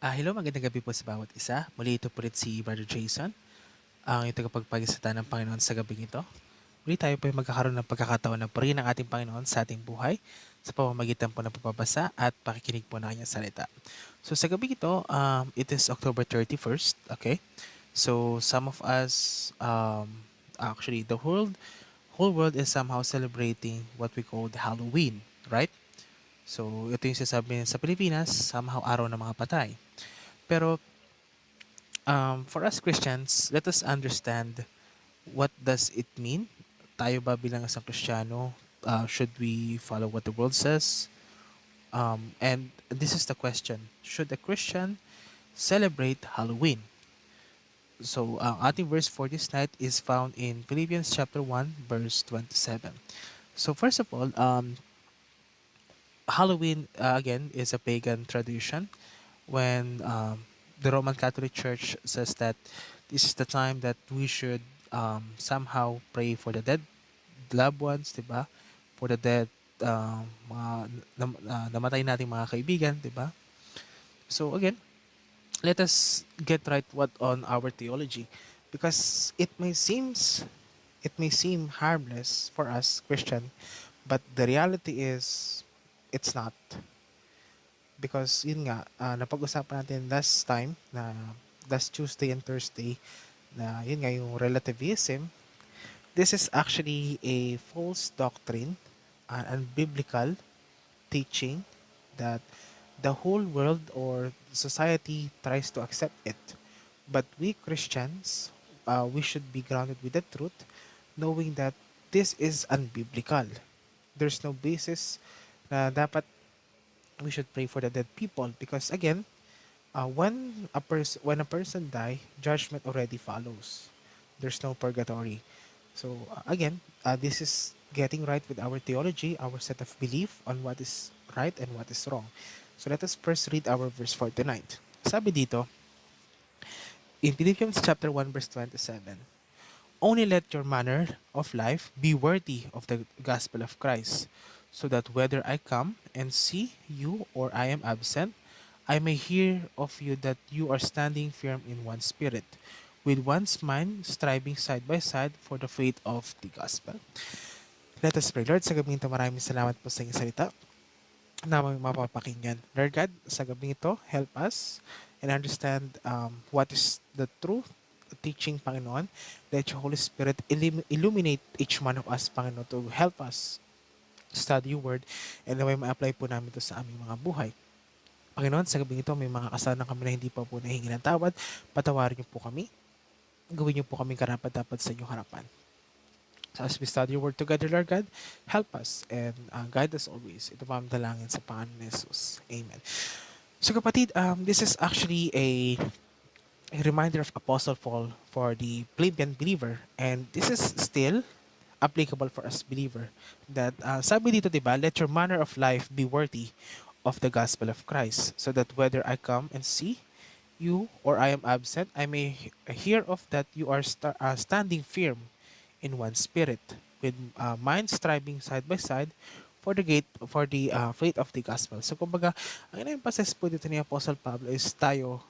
Hello, magandang gabi po sa bawat isa. Muli ito po ulit si Brother Jason, ang ito kapagpagisata ng Panginoon sa gabing ito. Muli tayo po ay magkakaroon ng pagkakataon na purihin ang ating Panginoon sa ating buhay sa pamamagitan po ng pagbabasa at pakikinig po ng kanyang salita. So sa gabi ito, it is October 31st, okay? So some of us, actually whole world is somehow celebrating what we call the Halloween, right? So ito yung sasabihin sa Pilipinas, somehow araw ng mga patay. Pero for us Christians, let us understand what does it mean. Tayo ba bilang isang Kristiyano, should we follow what the world says? And this is the question. Should a Christian celebrate Halloween? So, ang ating verse for this night is found in Philippians chapter 1, verse 27. So, first of all, Halloween, again, is a pagan tradition when the Roman Catholic Church says that this is the time that we should somehow pray for the dead loved ones, 'di ba? For the dead mga namatay nating mga kaibigan, 'di ba? So again, let us get right what on our theology because it may seem harmless for us Christian, but the reality is it's not. Because yun nga, napag-usapan natin last time na last Tuesday and Thursday na yun nga yung relativism. This is actually a false doctrine, an unbiblical teaching that the whole world or society tries to accept it. But we Christians, we should be grounded with the truth, knowing that this is unbiblical. There's no basis na dapat we should pray for the dead people because again, when a person die, judgment already follows. There's no purgatory. So again, this is getting right with our theology, our set of belief on what is right and what is wrong. So let us first read our verse for tonight. Sabi dito, in Philippians chapter 1 verse 27, only let your manner of life be worthy of the gospel of Christ, so that whether I come and see you or I am absent, I may hear of you that you are standing firm in one spirit, with one's mind striving side by side for the faith of the gospel. Let us pray. Lord, sa gabing ito, maraming salamat po sa inyong salita na aming mapapakinggan. Lord God, sa gabing ito, help us and understand what is the truth teaching, Panginoon. Let your Holy Spirit illuminate each one of us, Panginoon, to help us study your word and naway ma-apply po namin ito sa aming mga buhay. Panginoon, sa gabing ito, may mga kasalanan kami na hindi pa po nahingi ng tawad. Patawarin niyo po kami. Gawin niyo po kaming karapat-dapat sa inyong harapan. So as we study your word together, Lord God, help us and guide us always. Ito pa ang dalangin sa Panginoon ni Jesus. Amen. So kapatid, this is actually a reminder of Apostle Paul for the plebeian believer, and this is still applicable for us believer. That sabi dito, diba, let your manner of life be worthy of the gospel of Christ, so that whether I come and see you or I am absent, I may hear of that you are standing firm in one spirit, with minds striving side by side for the faith of the gospel. So kumbaga, ang ina-emphasize po dito ni Apostle Pablo is tayo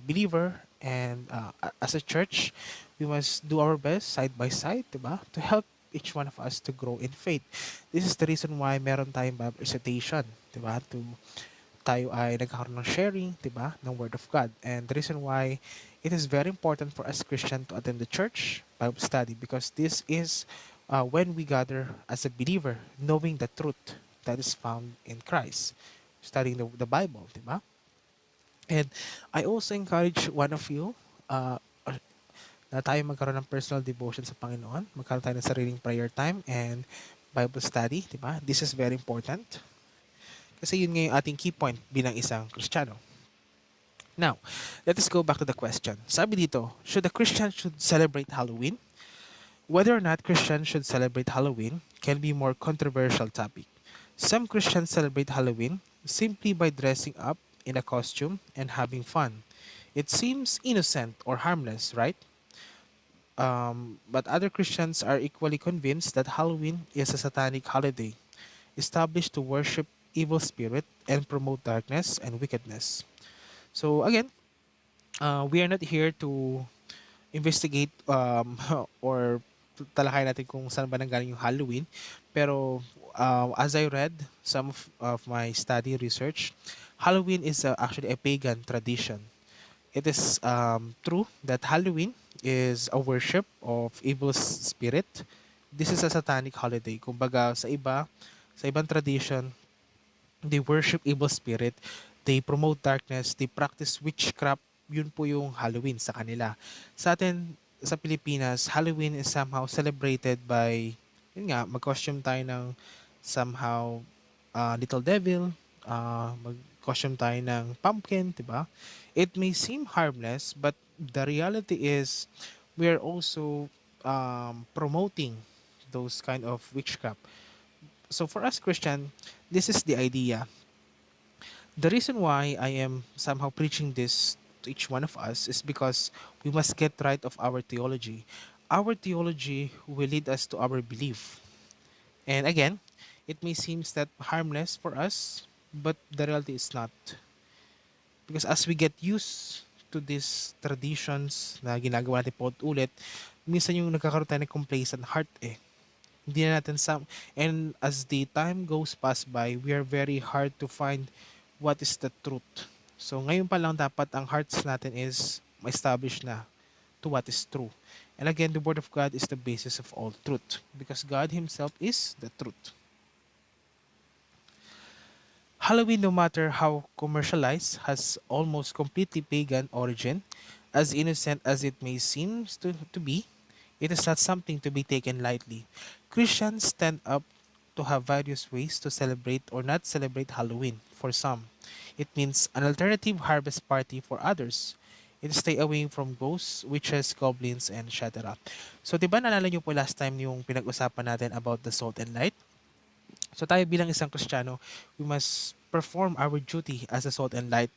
believer and as a church, we must do our best side by side, 'di ba? To help each one of us to grow in faith. This is the reason why meron tayong Bible recitation, 'di ba? Tayo ay nagkakaroon ng sharing, 'di ba, ng Word of God. And the reason why it is very important for us Christian to attend the church Bible study because this is when we gather as a believer, knowing the truth that is found in Christ, studying the Bible, 'di ba? And I also encourage one of you na tayo magkaroon ng personal devotion sa Panginoon, magkaroon tayo ng sariling prayer time and Bible study, 'di ba? This is very important. Kasi yun nga yung ating key point bilang isang Kristiyano. Now, let us go back to the question. Sabi dito, should a Christian should celebrate Halloween? Whether or not Christians should celebrate Halloween can be a more controversial topic. Some Christians celebrate Halloween simply by dressing up in a costume and having fun. It seems innocent or harmless, right? But other Christians are equally convinced that Halloween is a satanic holiday established to worship evil spirit and promote darkness and wickedness. So again, we are not here to investigate or talakay natin kung saan ba nanggaling yung Halloween. Pero as I read some of my study research, Halloween is actually a pagan tradition. It is true that Halloween is a worship of evil spirit. This is a satanic holiday. Kumbaga sa ibang tradition, they worship evil spirit, they promote darkness, they practice witchcraft. Yun po yung Halloween sa kanila. Sa atin, sa Pilipinas, Halloween is somehow celebrated by, yun nga, mag-costume tayo ng somehow little devil, mag-costume tayo ng pumpkin, di ba? It may seem harmless, but the reality is we are also promoting those kind of witchcraft. So for us Christian, this is the idea. The reason why I am somehow preaching this to each one of us is because we must get right of our theology. Our theology will lead us to our belief. And again, it may seem that harmless for us, but the reality is not. Because as we get used to these traditions na ginagawa natin po ulit, minsan yung nagkakaroon tayo ng complacent heart eh. Hindi na natin and as the time goes past by, we are very hard to find what is the truth. So ngayon pa lang dapat ang hearts natin is ma-establish na to what is true. And again, the Word of God is the basis of all truth because God Himself is the truth. Halloween, no matter how commercialized, has almost completely pagan origin. As innocent as it may seem to be, it is not something to be taken lightly. Christians stand up to have various ways to celebrate or not celebrate Halloween for some. It means an alternative harvest party for others. It is stay away from ghosts, witches, goblins, and etc. So, di ba naalala nyo po last time yung pinag-usapan natin about the salt and light? So, tayo bilang isang Kristiyano, we must perform our duty as a salt and light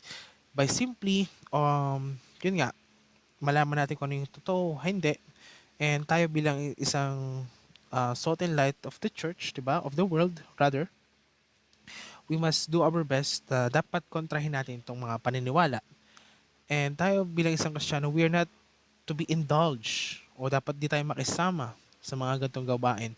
by simply, yun nga, malaman natin kung ano yung totoo, hindi. And tayo bilang isang salt and light of the church, di ba? Of the world, rather, we must do our best. Dapat kontrahin natin itong mga paniniwala. And tayo bilang isang Kristiyano, we are not to be indulged o dapat di tayo makisama sa mga ganitong gawain.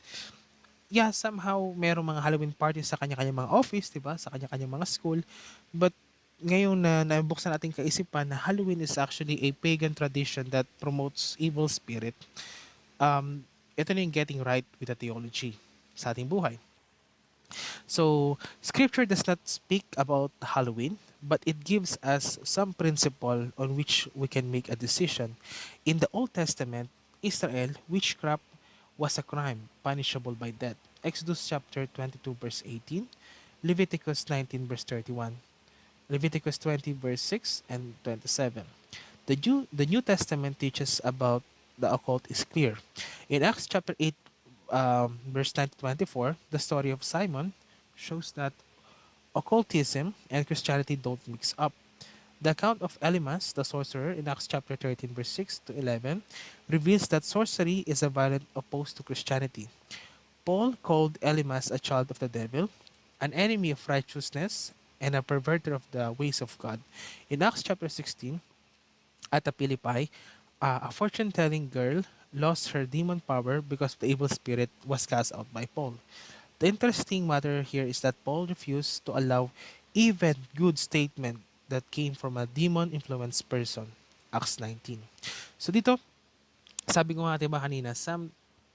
Yeah, somehow merong mga Halloween parties sa kanya-kanya mga office, 'di ba? Sa kanya-kanya mga school. But ngayon na nabuksan natin kaisipan na Halloween is actually a pagan tradition that promotes evil spirit. Ito na yung getting right with the theology sa ating buhay. So, scripture does not speak about Halloween, but it gives us some principle on which we can make a decision. In the Old Testament, Israel, witchcraft was a crime punishable by death. Exodus chapter 22 verse 18, Leviticus 19 verse 31, Leviticus 20 verse 6 and 27. The New Testament teaches about the occult is clear. In Acts chapter 8 verse 9 to 24, the story of Simon shows that occultism and Christianity don't mix up. The account of Elymas, the sorcerer, in Acts chapter 13, verse 6 to 11, reveals that sorcery is a violent opposed to Christianity. Paul called Elymas a child of the devil, an enemy of righteousness, and a perverter of the ways of God. In Acts chapter 16, at the Philippi, a fortune-telling girl lost her demon power because the evil spirit was cast out by Paul. The interesting matter here is that Paul refused to allow even good statement that came from a demon-influenced person. Acts 19. So dito, sabi ko nga diba kanina,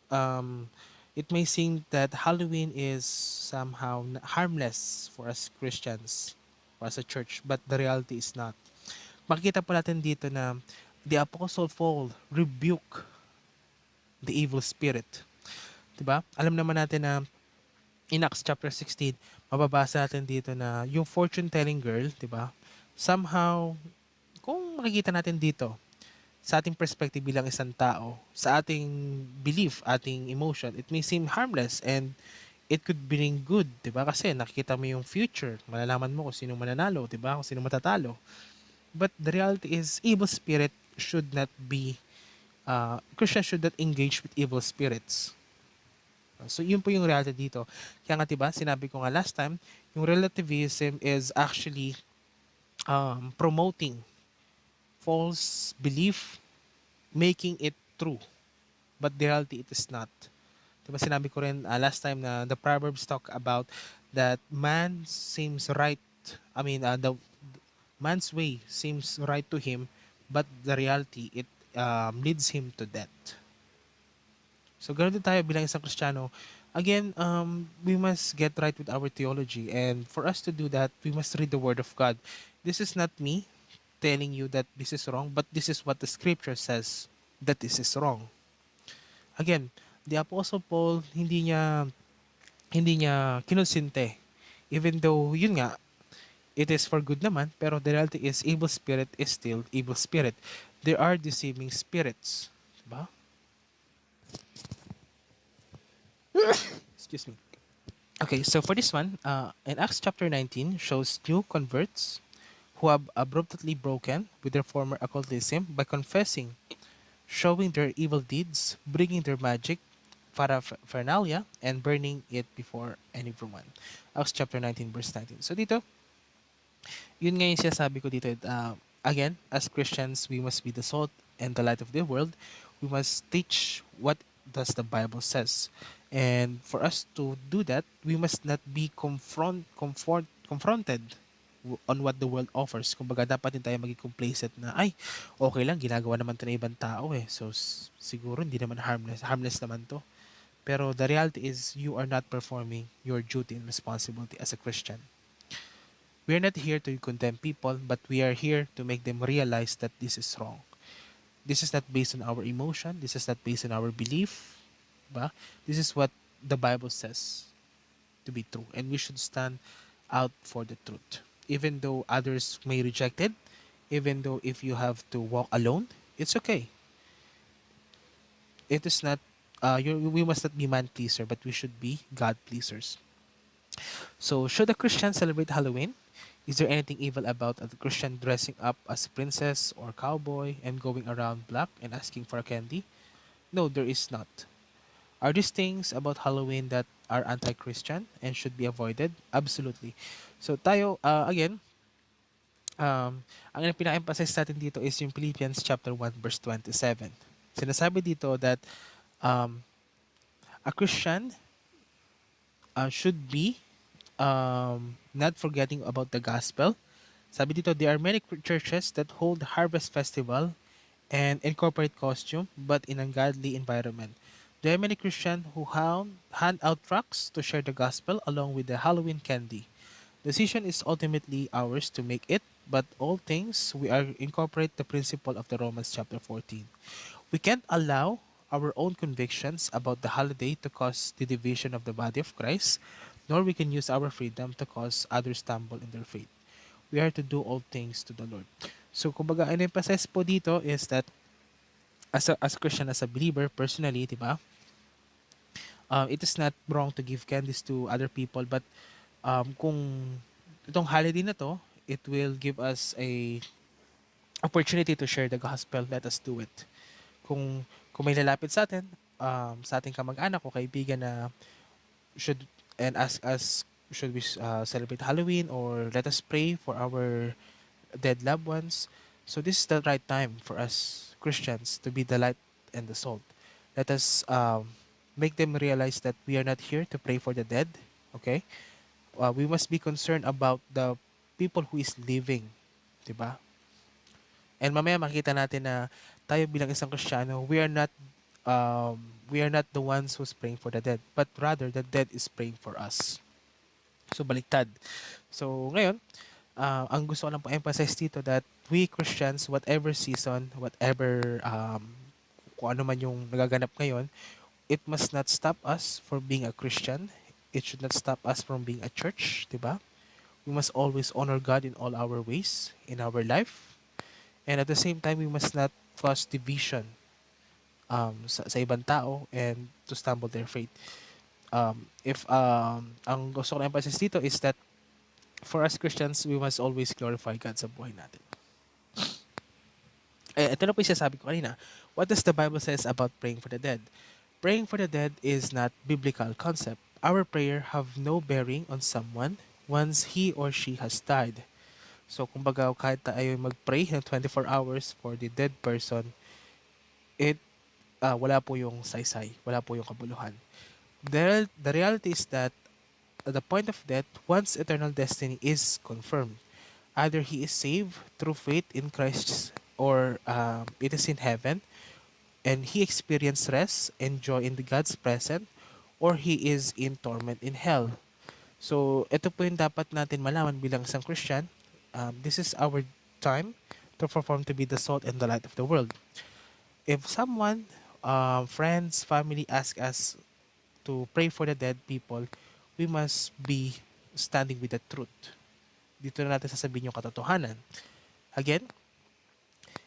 um, it may seem that Halloween is somehow harmless for us Christians, for us a church, but the reality is not. Makikita po natin dito na the Apostle Paul rebuke the evil spirit. Diba? Alam naman natin na in Acts chapter 16, mababasa natin dito na yung fortune-telling girl, di ba? Somehow, kung makikita natin dito, sa ating perspective bilang isang tao, sa ating belief, ating emotion, it may seem harmless and it could bring good, di ba? Kasi nakikita mo yung future, malalaman mo kung sino mananalo, di ba? Kung sino matatalo. But the reality is, evil spirit should not be, Christians should not engage with evil spirits. So, yun po yung reality dito. Kaya nga, diba, sinabi ko nga last time, yung relativism is actually promoting false belief, making it true, but the reality it is not. Diba sinabi ko rin last time na the Proverbs talk about that man seems right. I mean, the man's way seems right to him, but the reality it leads him to death. So ganun din tayo bilang isang Kristiyano. Again, we must get right with our theology, and for us to do that, we must read the Word of God. This is not me telling you that this is wrong, but this is what the Scripture says that this is wrong. Again, the Apostle Paul hindi niya kinonsinte. Even though yun nga, it is for good naman, pero the reality is evil spirit is still evil spirit. There are deceiving spirits. Diba? Excuse me. Okay, so for this one, in Acts chapter 19 shows new converts who have abruptly broken with their former occultism by confessing, showing their evil deeds, bringing their magic, paraphernalia, and burning it before everyone. Acts chapter 19 verse 19. So dito, yun nga yung sinasabi ko dito. Again, as Christians, we must be the salt and the light of the world. We must teach what does the Bible says. And for us to do that, we must not be confronted on what the world offers. Kumbaga, dapat din tayo maging complacent na, ay, okay lang, ginagawa naman to ng ibang tao eh. So, siguro hindi naman harmless. Harmless naman to. Pero the reality is, you are not performing your duty and responsibility as a Christian. We are not here to condemn people, but we are here to make them realize that this is wrong. This is not based on our emotion. This is not based on our belief. Ba? This is what the Bible says to be true. And we should stand out for the truth. Even though others may reject it, even though if you have to walk alone, it's okay. It is not, we must not be man pleaser, but we should be God pleasers. So, should a Christian celebrate Halloween? Is there anything evil about a Christian dressing up as a princess or cowboy and going around black and asking for a candy? No, there is not. Are these things about Halloween that are anti-Christian and should be avoided? Absolutely. So tayo, again, ang pinaka-emphasize natin dito is yung Philippians chapter 1 verse 27. Sinasabi dito that um, a Christian should be not forgetting about the gospel. Sabi dito, there are many churches that hold harvest festival and incorporate costume but in a godly environment. There are many Christians who hand out tracts to share the gospel along with the Halloween candy. The decision is ultimately ours to make it, but all things we are incorporate the principle of the Romans chapter 14. We can't allow our own convictions about the holiday to cause the division of the body of Christ, nor we can use our freedom to cause others stumble in their faith. We are to do all things to the Lord. So, kumbaga, an emphasis po dito is that as a Christian, as a believer, personally, di ba, it is not wrong to give candies to other people, but kung itong holiday na to, it will give us a opportunity to share the gospel. Let us do it. Kung may lalapit sa ating kamag-anak o kaibigan na should and ask us should we celebrate Halloween or let us pray for our dead loved ones. So this is the right time for us Christians to be the light and the salt. Let us make them realize that we are not here to pray for the dead. Okay, we must be concerned about the people who is living, 'di ba? And mamaya makita natin na tayo bilang isang Kristiyano, we are not the ones who's praying for the dead, but rather the dead is praying for us. So baliktad. So ngayon, ang gusto ko lang po-emphasize dito that we Christians, whatever season, whatever kung ano man yung nagaganap ngayon, it must not stop us from being a Christian. It should not stop us from being a church, di ba? We must always honor God in all our ways in our life. And at the same time, we must not cause division sa ibang tao and to stumble their faith. If ang gusto ko na emphasis dito is that for us Christians, we must always glorify God sa buhay natin. Ito na po yung sinasabi ko kanina. What does the Bible says about praying for the dead? Praying for the dead is not biblical concept. Our prayer have no bearing on someone once he or she has died. So, kumbaga, kahit tayo mag-pray ng 24 hours for the dead person, it wala po yung saysay, wala po yung kabuluhan. The reality is that at the point of death, one's eternal destiny is confirmed. Either he is saved through faith in Christ, or it is in heaven, and he experienced rest and joy in the God's presence, or he is in torment in hell. So, ito po yung dapat natin malaman bilang isang Christian. This is our time to perform to be the salt and the light of the world. If someone, friends, family ask us to pray for the dead people, we must be standing with the truth. Dito na natin sasabihin yung katotohanan. Again,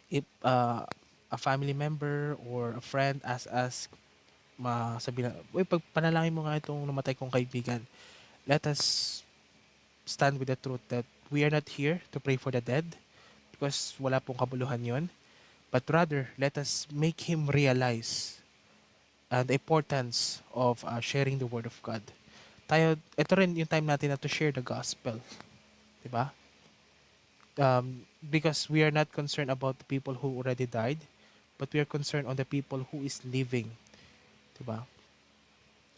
if a family member or a friend asks us, sabi na, uy, pagpanalangin mo nga itong namatay kong kaibigan, let us stand with the truth that we are not here to pray for the dead because wala pong kabuluhan yon, but rather let us make him realize the importance of sharing the word of God. Ito rin yung time natin na to share the gospel, di ba? Because we are not concerned about the people who already died, but we are concerned on the people who is living, di ba?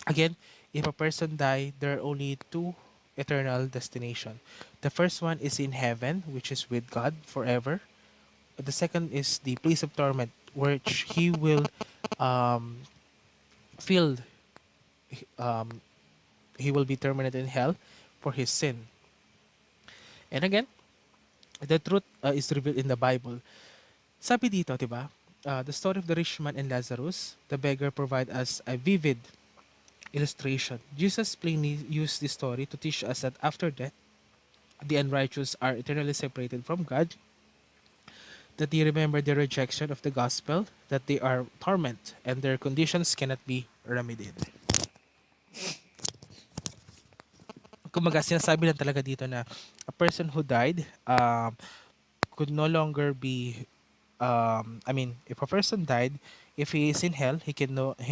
Again, if a person die, there are only two eternal destination. The first one is in heaven, which is with God forever. The second is the place of torment, which he will um, feel um, he will be terminated in hell for his sin. And again, the truth is revealed in the Bible. Sabi dito, 'di ba? The story of the rich man and Lazarus, the beggar, provide us a vivid illustration. Jesus plainly used this story to teach us that after death, the unrighteous are eternally separated from God, that they remember their rejection of the gospel, that they are torment, and their conditions cannot be remedied. Kumaga, sinasabi lang talaga dito na a person who died could no longer be I mean, if a person died, if he is in hell, he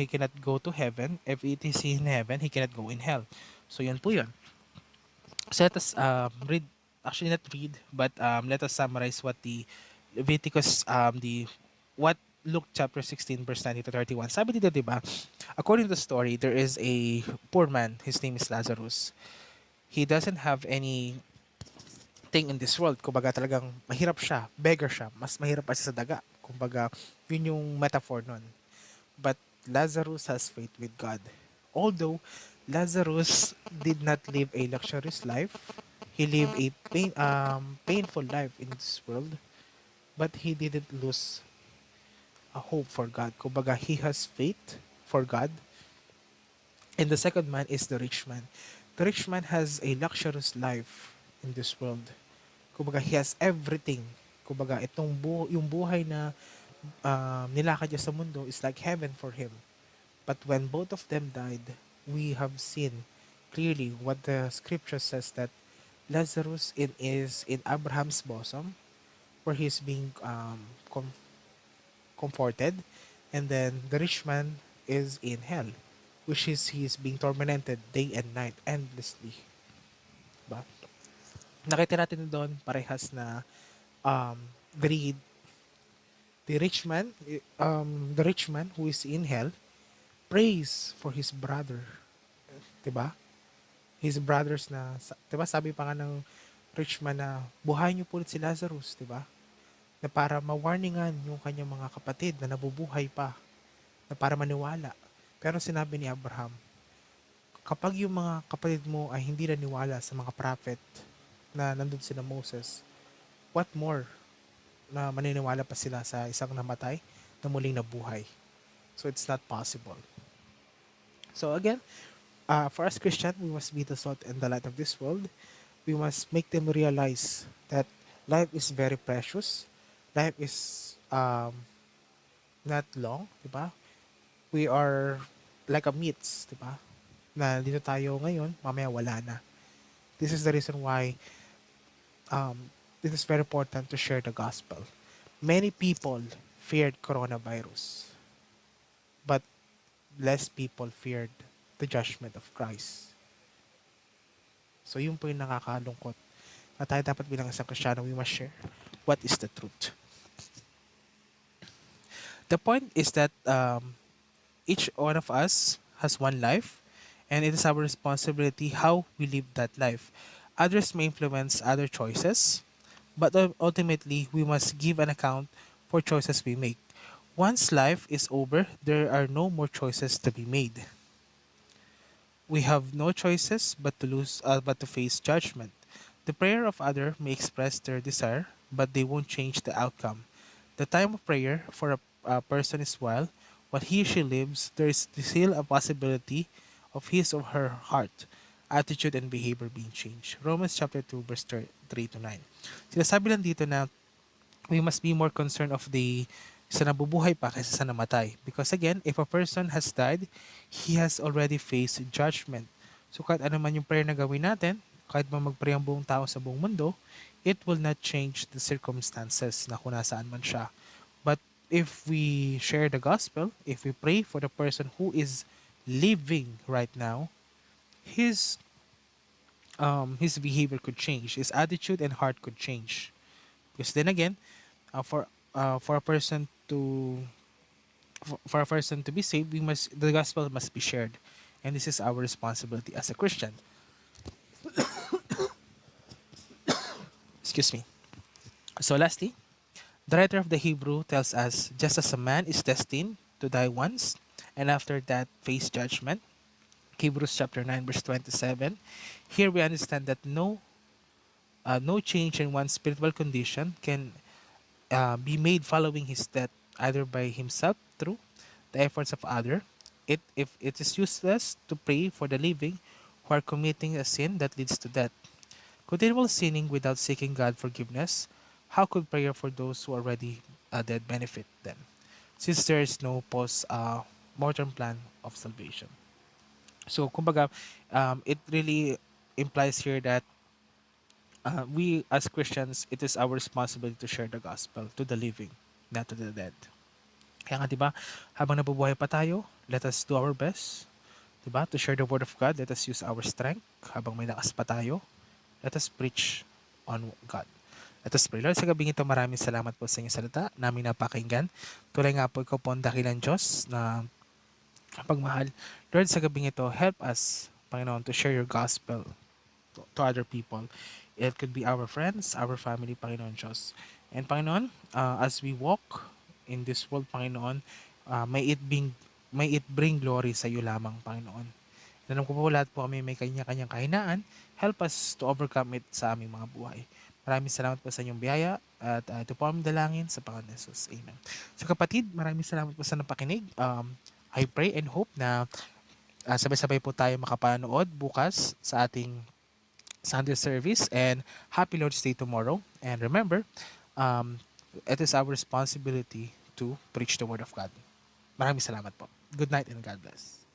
cannot go to heaven. If it is in heaven, he cannot go in hell. So yan po yun. So let us read, actually not read, but let us summarize what the Leviticus, the what Luke chapter 16 verse 90 to 31. Sabi dito, di ba? According to the story, there is a poor man. His name is Lazarus. He doesn't have any thing in this world. Kumbaga talagang mahirap siya, beggar siya. Mas mahirap pa siya sa daga. Kumbaga, yun yung metaphor nun. But Lazarus has faith with God. Although Lazarus did not live a luxurious life, he lived a painful life in this world, but he didn't lose a hope for God. Kumbaga, he has faith for God. And the second man is the rich man. The rich man has a luxurious life in this world. Kumbaga, he has everything. Kumbaga, yung buhay na nilakad niya sa mundo is like heaven for him. But when both of them died, we have seen clearly what the scripture says, that Lazarus is in Abraham's bosom, where he's being comforted, and then the rich man is in hell, which is he's being tormented day and night endlessly. Diba? Nakita natin doon parehas na um, the the rich man who is in hell prays for his brother, 'di ba? His brothers na, 'di ba, sabi pa nga ng rich man na buhayin niyo po ulit si Lazarus, 'di ba? Na para ma-warningan yung kanyang mga kapatid na nabubuhay pa, na para maniwala. Pero sinabi ni Abraham, kapag yung mga kapatid mo ay hindi naniwala sa mga prophet na nandun sila Moses, what more na maniniwala pa sila sa isang namatay na muling nabuhay? So it's not possible. So again, for us Christian, we must be the salt and the light of this world. We must make them realize that life is very precious. Life is not long, di ba? We are like a meats, di ba? Na dito tayo ngayon, mamaya wala na. This is the reason why it is very important to share the gospel. Many people feared coronavirus, but less people feared the judgment of Christ. So yun po yung nakakalungkot. na tayo dapat bilang isang Kristiyano, we must share what is the truth. The point is that each one of us has one life, and it is our responsibility how we live that life. Others may influence other choices, but ultimately, we must give an account for choices we make. Once life is over, there are no more choices to be made. We have no choices but to face judgment. The prayer of other may express their desire, but they won't change the outcome. The time of prayer for a person is while he or she lives, there is still a possibility of his or her heart, attitude, and behavior being changed. Romans chapter 2, verse 3 to 9. Sinasabi lang dito na we must be more concerned of the sa nabubuhay pa kaysa sa namatay. Because again, if a person has died, he has already faced judgment. So kahit ano man yung prayer na gawin natin, kahit man mag-pray ang buong tao sa buong mundo, it will not change the circumstances na kung nasaan man siya. But if we share the gospel, if we pray for the person who is living right now, his behavior could change, his attitude and heart could change. Because then again, for a person to for a person to be saved, we must the gospel must be shared, and this is our responsibility as a Christian. Excuse me. So lastly, the writer of the Hebrew tells us, just as a man is destined to die once, and after that face judgment. Hebrews chapter 9 verse 27. Here we understand that no change in one's spiritual condition can be made following his death, either by himself through the efforts of other. If it is useless to pray for the living who are committing a sin that leads to death. Continual sinning without seeking God forgiveness, how could prayer for those who are already dead benefit them? Since there is no post mortem plan of salvation. So, kumbaga, it really implies here that we as Christians, it is our responsibility to share the gospel to the living, not to the dead. Kaya nga, di ba, habang nabubuhay pa tayo, let us do our best, di ba, to share the word of God. Let us use our strength habang may lakas pa tayo. Let us preach on God. Let us pray. Lord, sa gabing ito, maraming salamat po sa inyong salita, namin napakinggan. Tulay nga po, ikaw po ang dakilan Diyos na pagmahal. Lord, sa gabing ito, help us, Panginoon, to share your gospel to other people. It could be our friends, our family, Panginoon Diyos. And Panginoon, as we walk in this world, Panginoon, may it bring glory sa iyo lamang, Panginoon. Alam ko po lahat po kami may kanya-kanyang kahinaan. Help us to overcome it sa aming mga buhay. Maraming salamat po sa inyong biyaya at ito po aming dalangin sa Panginoon Jesus. Amen. So kapatid, maraming salamat po sa napakinig. I pray and hope na sabay-sabay po tayo makapanood bukas sa ating Sunday service, and happy Lord's Day tomorrow. And remember, um, it is our responsibility to preach the Word of God. Maraming salamat po. Good night and God bless.